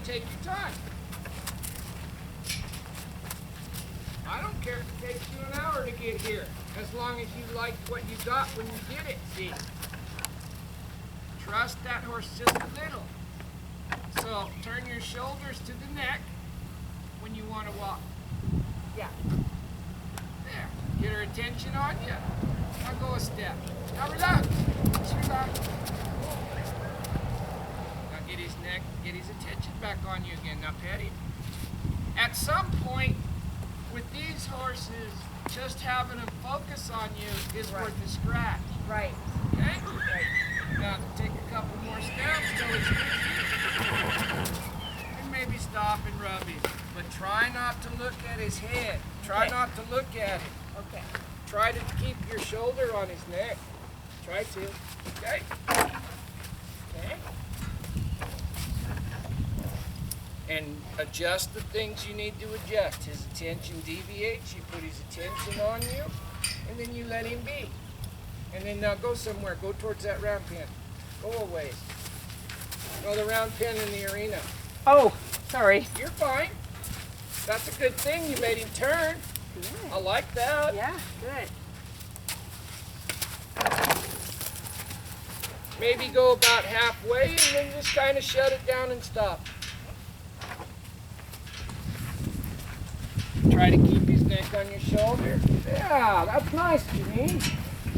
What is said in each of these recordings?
take your time. I don't care if it takes you an hour to get here, as long as you liked what you got when you did it, see? Trust that horse just a little. So turn your shoulders to the neck when you want to walk. Yeah. There. Get her attention on you. Now go a step. Now relax. Just relax. Now get his neck, get his attention back on you again. Now pet him. At some point, with these horses, just having them focus on you is worth a scratch. Right. Okay? Right. Now take a couple more steps till it's with you. And maybe stop and rub him. But try not to look at his head. Try not to look at him. Okay. Try to keep your shoulder on his neck. Try to. Okay? Okay? And adjust the things you need to adjust. His attention deviates, you put his attention on you, and then you let him be. And then now go somewhere. Go towards that round pen. Go a ways. Go the round pen in the arena. Oh, sorry. You're fine. That's a good thing. You made him turn. Good. I like that. Yeah, good. Maybe go about halfway and then just kind of shut it down and stop. Try to keep his neck on your shoulder. Yeah, that's nice, Janine.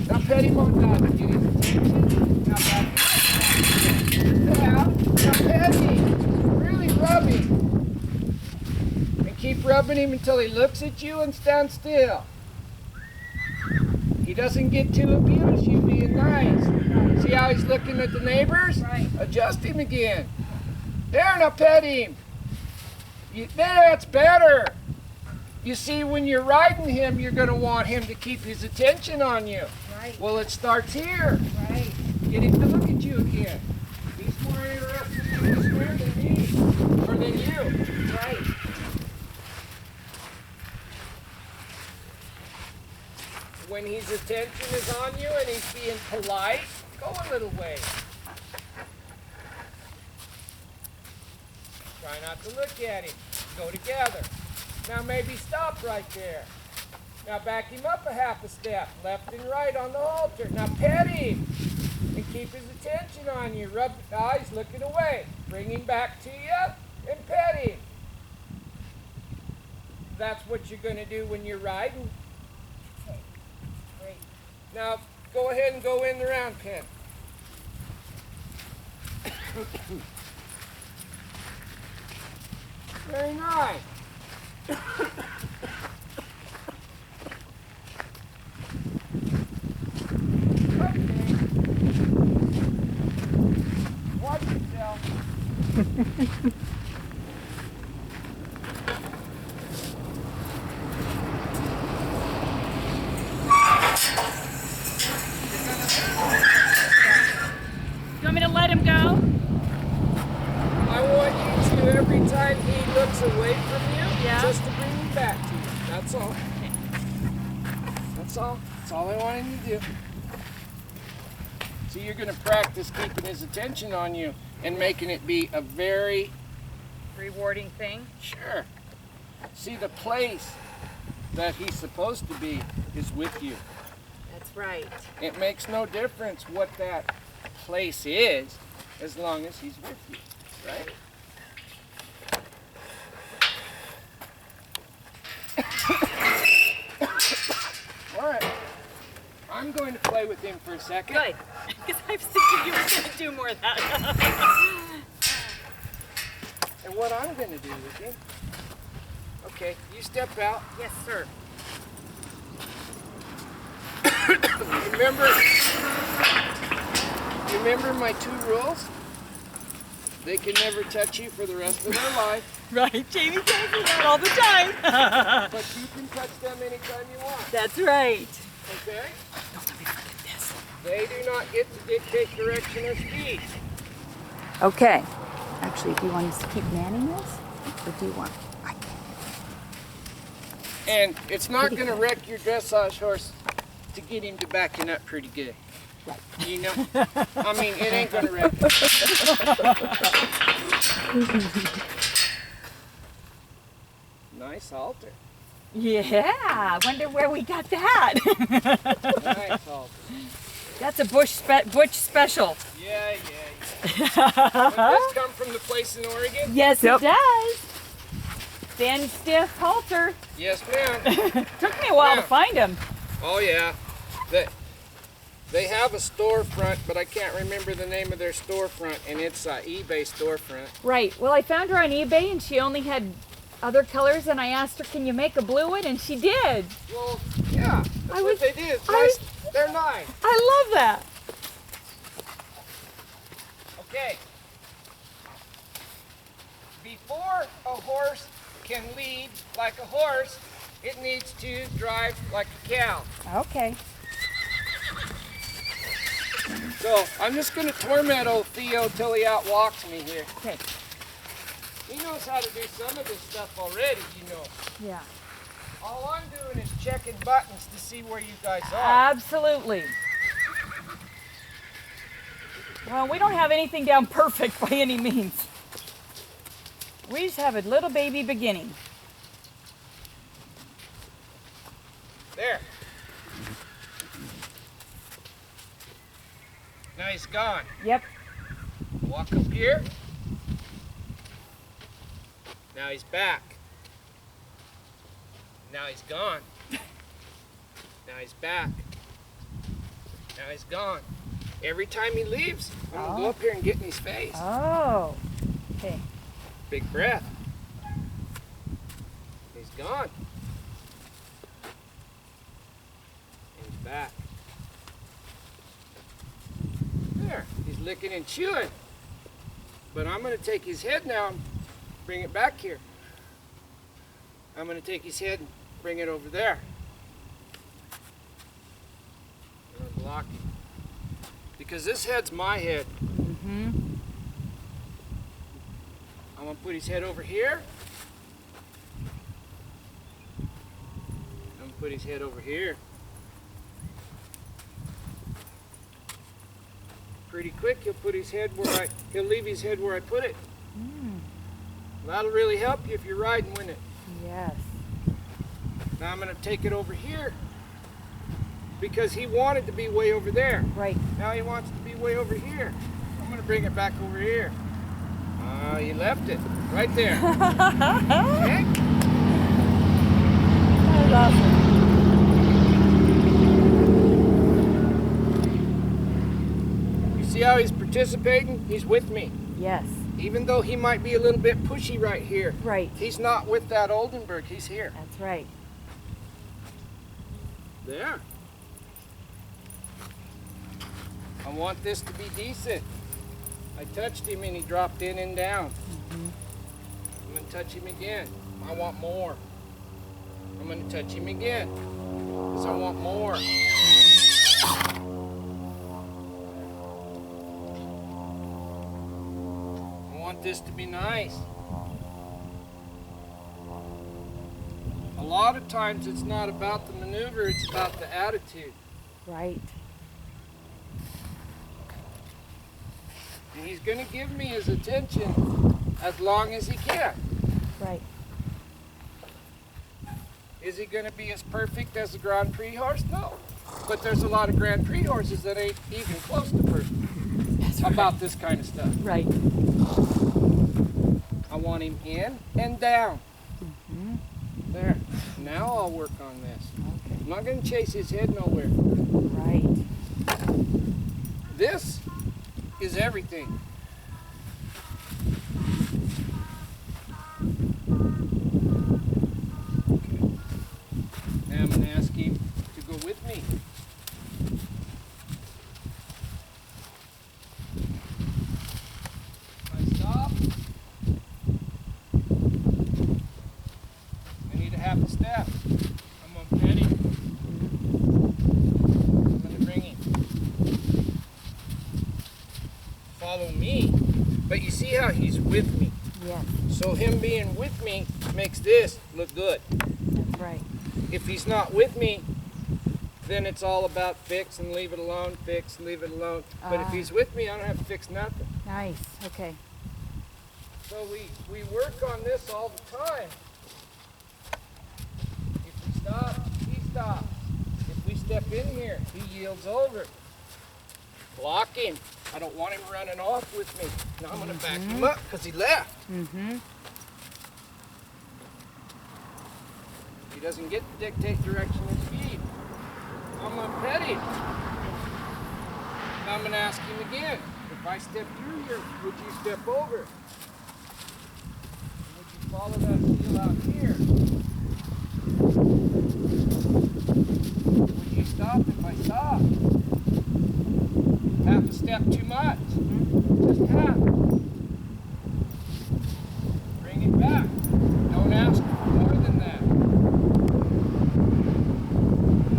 Now pet him on top and get his attention. Now back him up. Yeah, now pet him. Really rub him. And keep rubbing him until he looks at you and stands still. He doesn't get too abused, you being nice. See how he's looking at the neighbors? Right. Adjust him again. There, now pet him. There, that's better. You see, when you're riding him, you're going to want him to keep his attention on you. Right. Well, it starts here. Right. Get him to look at you again. He's more interested in this man than me, or than you. Right. When his attention is on you and he's being polite, go a little way. Try not to look at him. Go together. Now maybe stop right there. Now back him up a half a step, left and right on the halter. Now pet him and keep his attention on you. Rub the eyes, looking away. Bring him back to you and pet him. That's what you're going to do when you're riding. Okay. Great. Now go ahead and go in the round pen. Very nice. Okay. Watch yourself. You want me to let him go? I want you to, every time he looks away from you, Yeah. just to bring him back to you. That's all. That's all. That's all I want him to do. So you're going to practice keeping his attention on you and making it be a very Rewarding thing. sure. See, the place that he's supposed to be is with you. That's right. It makes no difference what that place is as long as he's with you, right? All right. I'm going to play with him for a second. Good. Because I was thinking you were going to do more of that. And what I'm going to do with him, okay, you step out. Yes, sir. Remember my 2 rules? They can never touch you for the rest of their life, Right. Jamie tells me that all the time. but you can touch them anytime you want, That's right. okay? Don't let me forget this. They do not get to dictate direction or speed. Okay. Actually, do you want us to keep manning this? Or do you want... And it's not going to wreck your dressage horse to get him to backing up pretty good. Right. You know? I mean, it ain't going to wreck him. Nice halter. Yeah, I wonder where we got that. Nice halter. That's a Butch special. Yeah. Does this come from the place in Oregon? Yes, it does. Thin, stiff halter. Yes, ma'am. Took me a while to Yeah. find them. Oh, yeah. They have a storefront, but I can't remember the name of their storefront, and it's an eBay storefront. Right. Well, I found her on eBay, and she only had other colors, and I asked her, "Can you make a blue one?" And she did. Well, yeah, that's what they did. It's nice. They're nice. I love that. Okay. Before a horse can lead like a horse, it needs to drive like a cow. Okay. So I'm just going to torment old Theo till he outwalks me here. Okay. He knows how to do some of this stuff already, you know. Yeah. All I'm doing is checking buttons to see where you guys are. Absolutely. Well, we don't have anything down perfect by any means. We just have a little baby beginning. There. Now he's gone. Yep. Walk up here. Now he's back. Now he's gone. Now he's back. Now he's gone. Every time he leaves, I'm going to go up here and get in his face. Oh. Okay. Big breath. He's gone. He's back. There. He's licking and chewing. But I'm going to take his head now and bring it back here. I'm going to take his head and bring it over there. I'm going to block him. Because this head's my head. Mm-hmm. I'm going to put his head over here. I'm going to put his head over here. Pretty quick, he'll put his head where he'll leave his head where I put it. Mm. That'll really help you if you're riding with it. Yes. Now I'm going to take it over here because he wanted to be way over there. Right. Now he wants to be way over here. I'm going to bring it back over here. He left it right there. Okay? That was awesome. You see how he's participating? He's with me. Yes. Even though he might be a little bit pushy right here. Right. He's not with that Oldenburg. He's here. That's right. There. I want this to be decent. I touched him and he dropped in and down. Mm-hmm. I'm going to touch him again. I want more. I'm going to touch him again because I want more. I want this to be nice. A lot of times it's not about the maneuver, it's about the attitude. Right. And he's going to give me his attention as long as he can. Right. Is he going to be as perfect as a Grand Prix horse? No. But there's a lot of Grand Prix horses that ain't even close to perfect. That's right. About this kind of stuff. Right. I want him in and down. Mm-hmm. There. Now I'll work on this. Okay. I'm not going to chase his head nowhere. Right. This is everything. Okay. Now I'm going to ask him to go with me. I stop. I need a half a step. I'm going to pet him. I'm going to bring him. Follow me. But you see how he's with me. Yes. So him being with me makes this look good. That's right. If he's not with me, then it's all about fix and leave it alone, fix and leave it alone. But if he's with me, I don't have to fix nothing. Nice. Okay. So we work on this all the time. If we stop, he stops. If we step in here, he yields over. Block him. I don't want him running off with me. Now I'm going to back him up because he left. He doesn't get to dictate direction and speed. I'm going to pet him. Now I'm going to ask him again. If I step through here, would you step over? Would you follow that wheel out here? Would you stop if I stop? Half a step too much. Just half. Bring it back. Don't ask for more than that.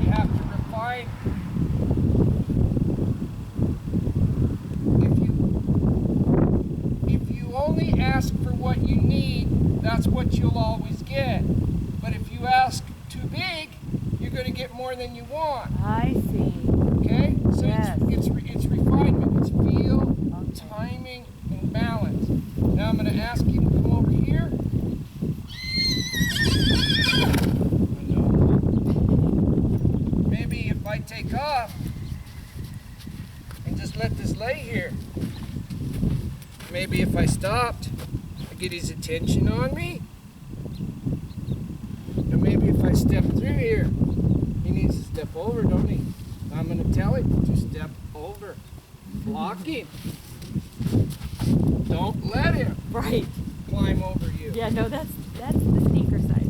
You have to refine. If you only ask for what you need, that's what you'll always get. But if you ask too big, you're going to get more than you want. I see. Okay? So Yes. it's refinement. It's feel, timing, and balance. Now I'm going to ask you to come over here. I know. Maybe if I take off and just let this lay here. Maybe if I stopped, I get his attention on me. And maybe if I step through here, he needs to step over, don't he? I'm going to tell him to step over. Block him. Don't let him Right. climb over you. Yeah, no, that's the sneaker side.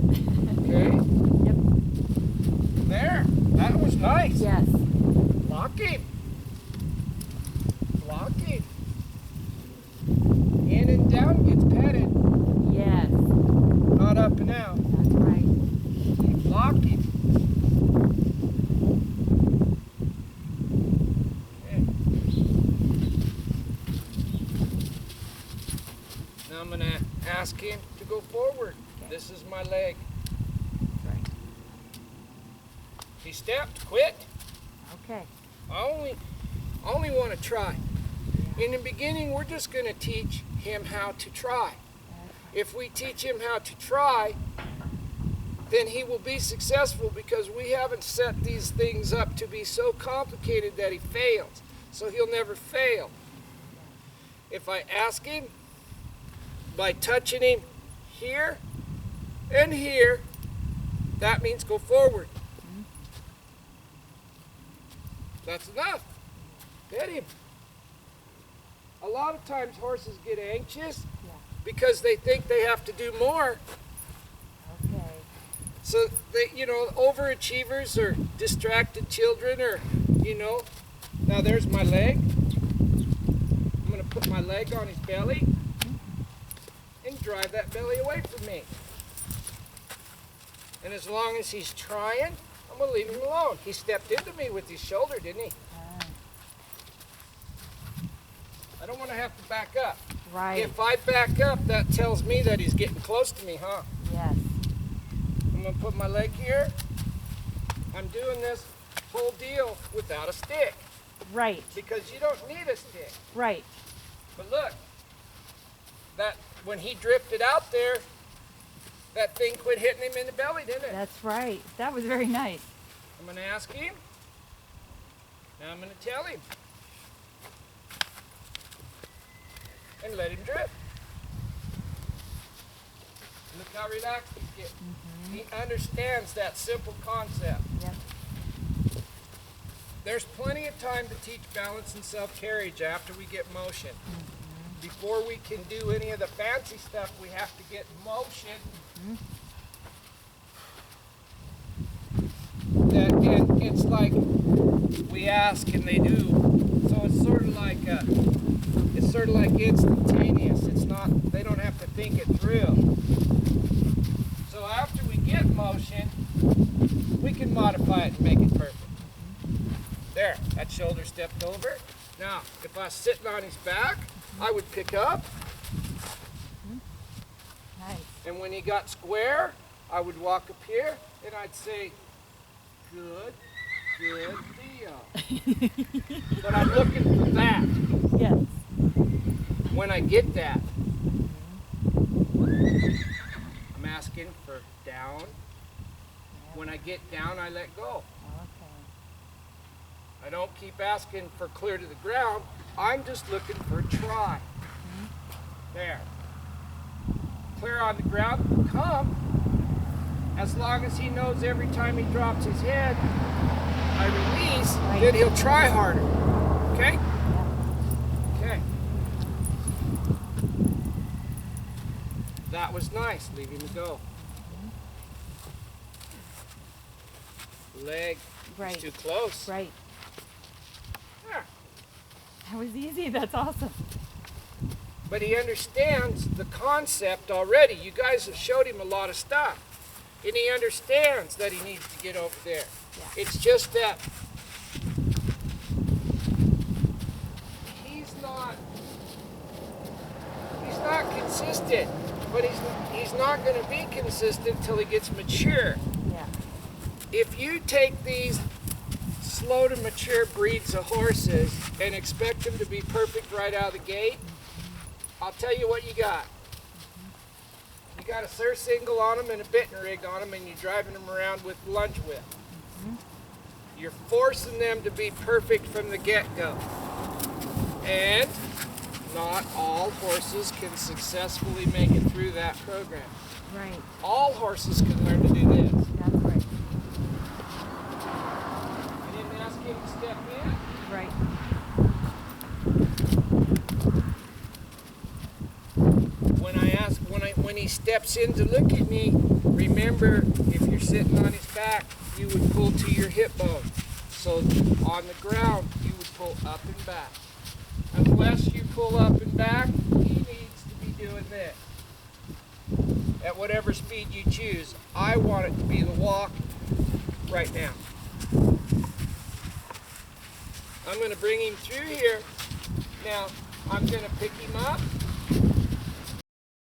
Okay? Yep. There. That was nice. Yes. Block him. Block him. In and down gets petted, Yes. not up and out. That's right. Block him. Okay. Now I'm going to ask him to go forward. Okay. This is my leg. That's right. He stepped, quit. Okay. I only want to try. In the beginning, we're just going to teach him how to try. If we teach him how to try, then he will be successful because we haven't set these things up to be so complicated that he fails. So he'll never fail. If I ask him by touching him here and here, that means go forward. That's enough. Pet him. A lot of times horses get anxious because they think they have to do more. Okay. So they, overachievers or distracted children or, now there's my leg. I'm going to put my leg on his belly and drive that belly away from me. And as long as he's trying, I'm going to leave him alone. He stepped into me with his shoulder, didn't he? I don't want to have to back up. Right. If I back up, that tells me that he's getting close to me, huh? Yes. I'm going to put my leg here. I'm doing this whole deal without a stick Right. because you don't need a stick. Right. But look, that when he drifted out there, that thing quit hitting him in the belly, didn't it? That's right. That was very nice. I'm going to ask him. Now I'm going to tell him. And let him drift. Look how relaxed he's getting. He understands that simple concept. Yep. There's plenty of time to teach balance and self-carriage after we get motion. Before we can do any of the fancy stuff, we have to get motion. And it's like we ask and they do. So it's sort of like instantaneous. It's not, they don't have to think it through. So after we get motion, we can modify it and make it perfect. There, that shoulder stepped over. Now, if I was sitting on his back, I would pick up. Nice. And when he got square, I would walk up here and I'd say, good Theo. But I'm looking for that. Yes. When I get that, asking for down. When I get down, I let go. Okay. I don't keep asking for clear to the ground. I'm just looking for a try. There. Clear on the ground will come as long as he knows every time he drops his head, I release, then he'll try harder. Okay? Okay. That was nice. Leave him go. Leg is too close. Right. Yeah. That was easy. That's awesome. But he understands the concept already. You guys have showed him a lot of stuff. And he understands that he needs to get over there. Yeah. It's just that he's not consistent. But he's not going to be consistent until he gets mature. Yeah. If you take these slow to mature breeds of horses and expect them to be perfect right out of the gate, I'll tell you what you got. You got a surcingle on them and a bitten rig on them, and you're driving them around with lunge whip. You're forcing them to be perfect from the get-go. And not all horses can successfully make it through that program. Right. All horses can learn to do this. That's right. I didn't ask him to step in. Right. When he steps in to look at me, remember, if you're sitting on his back, you would pull to your hip bone. So on the ground, you would pull up and back. Unless you pull up and back, he needs to be doing this. At whatever speed you choose. I want it to be the walk right now. I'm going to bring him through here. Now, I'm going to pick him up.